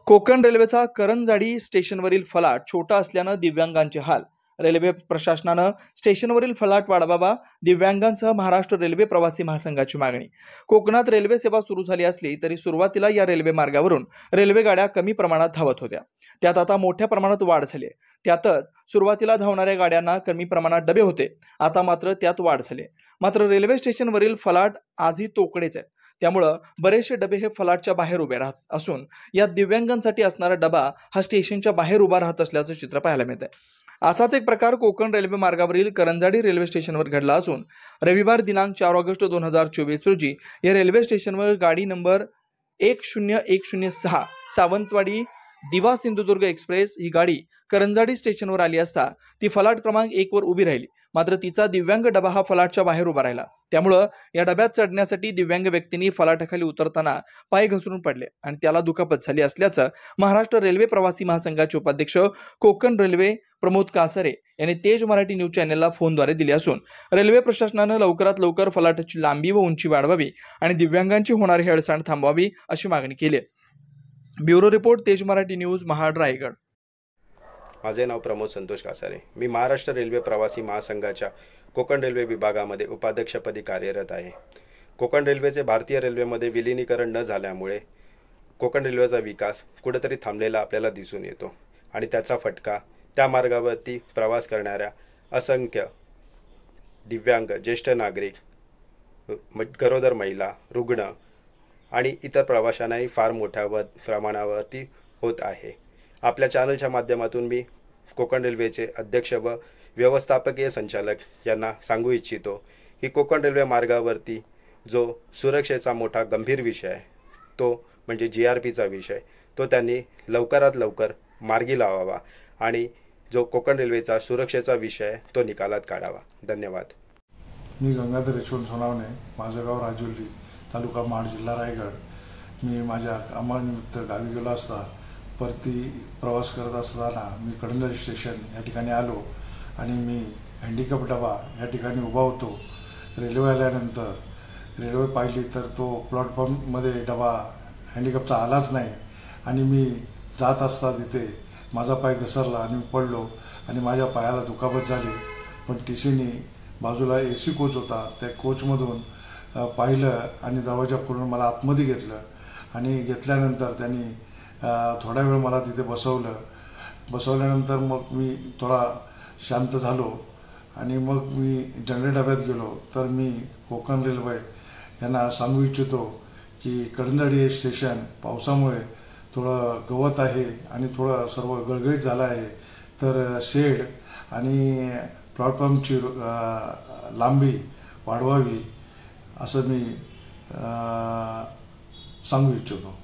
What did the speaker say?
कोकण रेल्वेचा करंजाडी स्टेशनवरील फलाट छोटा असल्यानं दिव्यांगांचे हाल। रेल्वे प्रशासनानं स्टेशनवरील फलाट वाढवावा, दिव्यांगांसह महाराष्ट्र रेल्वे प्रवासी महासंघाची मागणी। कोकणात रेल्वे सेवा सुरू झाली असली तरी सुरुवातीला या रेल्वे मार्गावरून रेल्वे गाड्या कमी प्रमाणात धावत होत्या। त्यात आता मोठ्या प्रमाणात वाढ झाली आहे। त्यातच सुरुवातीला धावणाऱ्या गाड्यांना कमी प्रमाणात डबे होते, आता मात्र त्यात वाढ झाली। मात्र रेल्वे स्टेशनवरील फलाट आजही तोकडेच आहेत। त्यामुळे बरेचसे डबे हे फलाटच्या बाहेर उभे राहत असून यात दिव्यांगांसाठी असणारा डबा हा स्टेशनच्या बाहेर उभा राहत असल्याचं चित्र पाहायला मिळतंय। असाच एक प्रकार कोकण रेल्वे मार्गावरील करंजाडी रेल्वे स्टेशनवर घडला असून रविवार दिनांक 4 ऑगस्ट 2024 रोजी या रेल्वे स्टेशनवर गाडी नंबर 10106 सावंतवाडी दिवा सिंधुदुर्ग एक्सप्रेस ही गाडी करंजाडी स्टेशनवर आली असता ती फलाट क्रमांक 1 वर उभी राहिली। मात्र तिचा दिव्यांग डबा हा फलाटच्या बाहेर उभा राहिला। त्यामुळे या डब्यात चढण्यासाठी दिव्यांग व्यक्तींनी फलाटाखाली उतरताना पाय घसरून पडले आणि त्याला दुखापत झाली असल्याचं महाराष्ट्र रेल्वे प्रवासी महासंघाचे उपाध्यक्ष कोकण रेल्वे प्रमोद कासारे यांनी तेज मराठी न्यूज चॅनलला फोनद्वारे दिले असून रेल्वे प्रशासनानं लवकरात लवकर फलाटाची लांबी व उंची वाढवावी आणि दिव्यांगांची होणारी हेळसांड थांबवावी अशी मागणी केली आहे। ब्युरो रिपोर्ट तेज मराठी न्यूज महाड रायगड। माझे नाव प्रमोद संतोष कासारे। मी महाराष्ट्र रेल्वे प्रवासी महासंघाच्या कोकण रेल्वे विभागामध्ये उपाध्यक्षपदी कार्यरत आहे। कोकण रेल्वेचे भारतीय रेल्वेमध्ये विलीनीकरण न झाल्यामुळे कोकण रेल्वेचा विकास कुठेतरी थांबलेला आपल्याला दिसून येतो आणि त्याचा फटका त्या मार्गावरती प्रवास करणाऱ्या असंख्य दिव्यांग, ज्येष्ठ नागरिक, गरोदर महिला, रुग्ण आणि इतर प्रवाशांनाही फार मोठ्या प्रमाणावरती होत आहे। आपल्या चॅनलच्या माध्यमातून मी कोकण रेल्वेचे अध्यक्ष व व्यवस्थापकीय संचालक यांना सांगू इच्छितो की कोकण रेल्वे मार्गावरती जो सुरक्षेचा मोठा गंभीर विषय आहे तो म्हणजे GRPचा विषय, तो त्यांनी लवकरात लवकर मार्गी लावावा आणि जो कोकण रेल्वेचा सुरक्षेचा विषय आहे तो निकालात काढावा। धन्यवाद। मी गंगाधर यशवंत सोनावणे, माझं गाव राजुरी, तालुका महाड, जिल्हा रायगड। मी माझ्या कामानिमित्त गावी गेलो असता परती प्रवास करत असताना मी करंजाडी स्टेशन या ठिकाणी आलो आणि मी हँडिकॅप डबा या ठिकाणी उभा होतो। रेल्वे आल्यानंतर रेल्वे पाहिली तर तो प्लॅटफॉर्ममध्ये डबा हँडिकॅपचा आलाच नाही आणि मी जात असता तिथे माझा पाय घसरला आणि पडलो आणि माझ्या पायाला दुखापत झाली। पण TCने बाजूला AC कोच होता, त्या कोचमधून पाहिलं आणि दरवाजा खोलून मला आतमध्ये घेतलं आणि घेतल्यानंतर त्यांनी थोडा वेळ मला तिथे बसवल्यानंतर मग मी थोडा शांत झालो आणि मग मी जनरल डब्यात गेलो। तर मी कोकण रेल्वे यांना सांगू इच्छितो की करंजाडी स्टेशन पावसामुळे थोडं गवत आहे आणि थोडं सर्व गळगळीत झालं आहे, तर शेड आणि प्लॅटफॉर्मची लांबी वाढवावी असं मी सांगू इच्छितो।